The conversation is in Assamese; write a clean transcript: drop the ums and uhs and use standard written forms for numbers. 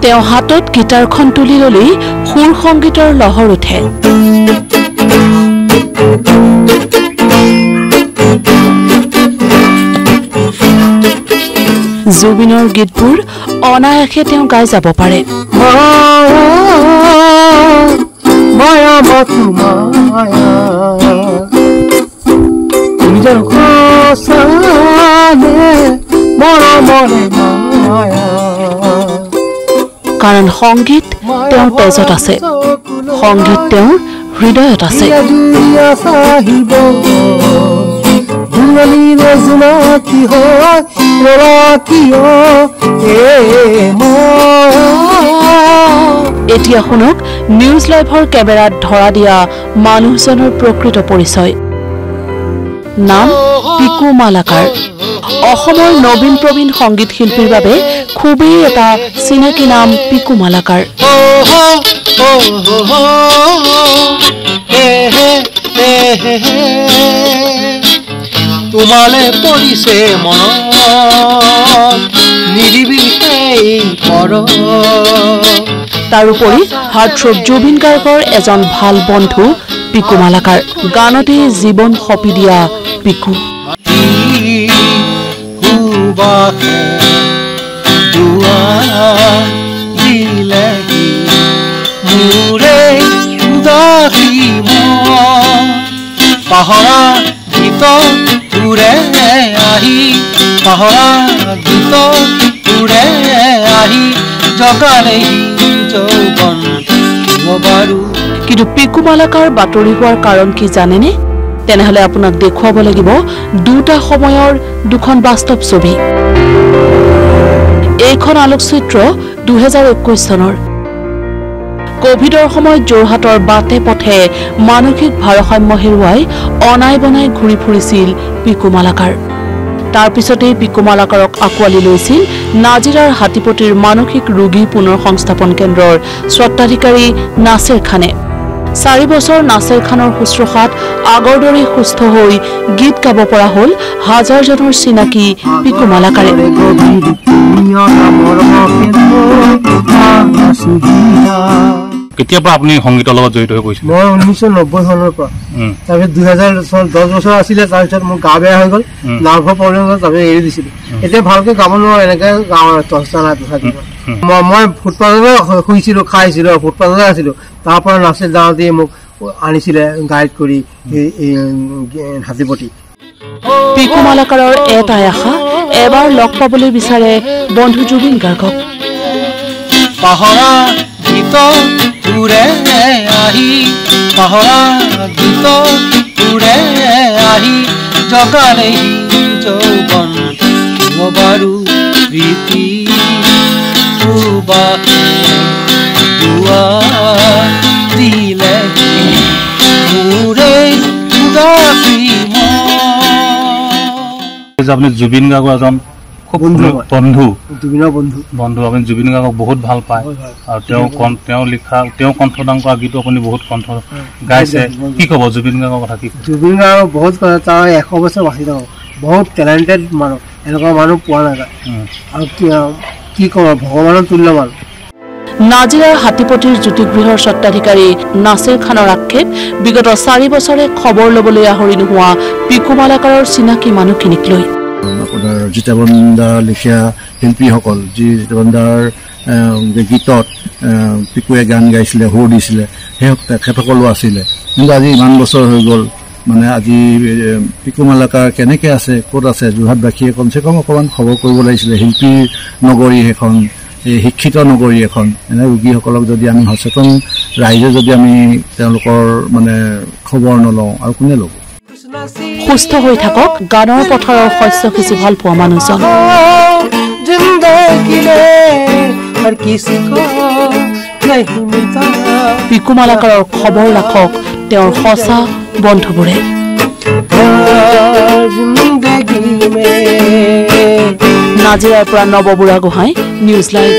তেওঁ হাতত গিটাৰখন তুলি ললেই সুৰ সংগীতৰ লহৰ উঠে। জুবিনৰ গীতবোৰ অনায়াসে তেওঁ গাই যাব পাৰে। কাৰণ সংগীত তেওঁৰ তেজত আছে, সংগীত তেওঁৰ হৃদয়ত আছে। এতিয়া শুনক নিউজ লাইভৰ কেমেৰাত ধৰা দিয়া মানুহজনৰ প্ৰকৃত পৰিচয়। নাম পিকু মালাকাৰ। অসমৰ নবীন প্ৰবীণ সংগীত শিল্পীৰ বাবে খুবেই এটা চিনাকি নাম পিকু মালাকাৰ। তোমালে পৰিছে মনত নিৰিবিলি তাৰোপৰি হাৰ্টথ্ৰব জুবিন গাৰ্গৰ এজন ভাল বন্ধু পিকু মালাকাৰ। গানতে জীৱন সঁপি দিয়া পিকু। পাহৰা গীত উৰে আহি, পাহৰা গীত উৰে আহি জগালেহি যৌৱন বাৰু। কিন্তু পিকু মালাকাৰ বাতৰি হোৱাৰ কাৰণ কি জানেনে? তেনেহলে আপোনাক দেখুৱাব লাগিব দুটা সময়ৰ দুখন বাস্তৱ ছবি। এইখন আলোকচিত্ৰ 2021 চনৰ। কোভিডৰ সময়ত যোৰহাটৰ বাটে পথে মানসিক ভাৰসাম্য হেৰুৱাই অনাই বনাই ঘূৰি ফুৰিছিল পিকু মালাকাৰ। তাৰ পিছতেই পিকু মালাকাৰক আঁকোৱালি লৈছিল নাজিৰাৰ হাতীপতিৰ মানসিক ৰোগী পুনৰ সংস্থাপন কেন্দ্ৰৰ স্বত্বাধিকাৰী নাছিৰ খানে। 4 বছৰ নাছিৰ খানৰ শুশ্ৰূষাত আগৰ দৰে সুস্থ হৈ গীত গাব পৰা হ'ল হাজাৰজনৰ চিনাকি পিকু মালাকাৰে। কেতিয়াৰ পৰা আপুনি সংগীতৰ লগত জড়িত হৈ পৰিছিল? মই 1990 চনৰ পৰা। তাৰপিছত 2000 10 বছৰ আছিলে, তাৰপিছত মোৰ গা বেয়া হৈ গ'ল, নাৰ্ভৰ প্ৰব্লেম হ'ল, তাৰপিছত এৰি দিছিলো। এতিয়া ভালকে গাব নোৱাৰো, এনেকে গাঁৱৰ তস্তা নাই তথাপিও। মই ফুটপাথতে শুইছিলো, খাইছিলো, ফুটপাথতে আছিলো। তাৰ পৰা নাছিল যাওঁতে মোক আনিছিলে গাইড কৰি হাতীপতি। পিকু মালাকাৰৰ এটাই আশা, এবাৰ লগ পাবলৈ বিচাৰে বন্ধু জুবিন গাৰ্গক। পাহৰা গীত উৰে আহি, পাহৰা গীত উৰে আহি জগালেহি যৌৱন বাৰু। প্ৰীতি দিলে মোৰে আপুনি জুবিন গাৰ্গৰ এজন বন্ধু, আপুনি জুবিন গাৰ্গক বহুত ভাল পায় আৰু তেওঁ লিখা, তেওঁ কণ্ঠদান কৰা গীতো আপুনি বহুত কণ্ঠ গাইছে। কি ক'ব জুবিন গাৰ্গৰ কথা? কি জুবিন গাৰ্গক বহুত তাৰ 100 বছৰ বাচি থাকক, বহুত টেলেণ্টেড মানুহ, এনেকুৱা মানুহ পোৱা নাযায়। আৰু কি ক'ব, ভগৱানৰ তুল্য মানুহ। নাজিৰাৰ হাতীপতিৰ জ্যোতিগৃহৰ স্বত্বাধিকাৰী নাছিৰ খানৰ আক্ষেপ, বিগত 4 বছৰে খবৰ ল'বলৈ আহৰি নোহোৱা পিকু মালাকাৰৰ চিনাকি মানুহখিনিক লৈ। আপোনাৰ জিতাবন্দাৰ লেখীয়া শিল্পীসকল, যি জিতাবন্দাৰ গীতত পিকুৱে গান গাইছিলে, সুৰ দিছিলে, সেই তেখেতসকলো আছিলে। কিন্তু আজি ইমান বছৰ হৈ গ'ল, মানে আজি পিকু মালাকাৰ কেনেকৈ আছে, ক'ত আছে, যোৰহাটবাসীয়ে কমচে কম অকণমান খবৰ কৰিব লাগিছিলে। শিল্পীৰ নগৰী সেইখন, এই শিক্ষিত নগৰী এখন, এনে ৰোগীসকলক যদি আমি সচেতন ৰাইজে যদি আমি তেওঁলোকৰ মানে খবৰ নলওঁ আৰু কোনে ল'ব? সুস্থ হৈ থাকক গানৰ পথাৰৰ শস্য সিঁচি ভাল পোৱা মানুহজন। পিকু মালাকাৰৰ খবৰ ৰাখক তেওঁৰ সঁচা বন্ধুবোৰে। নাজিৰাৰ পৰা নৱ বুঢ়াগোহাঁই, নিউজ লাইভ।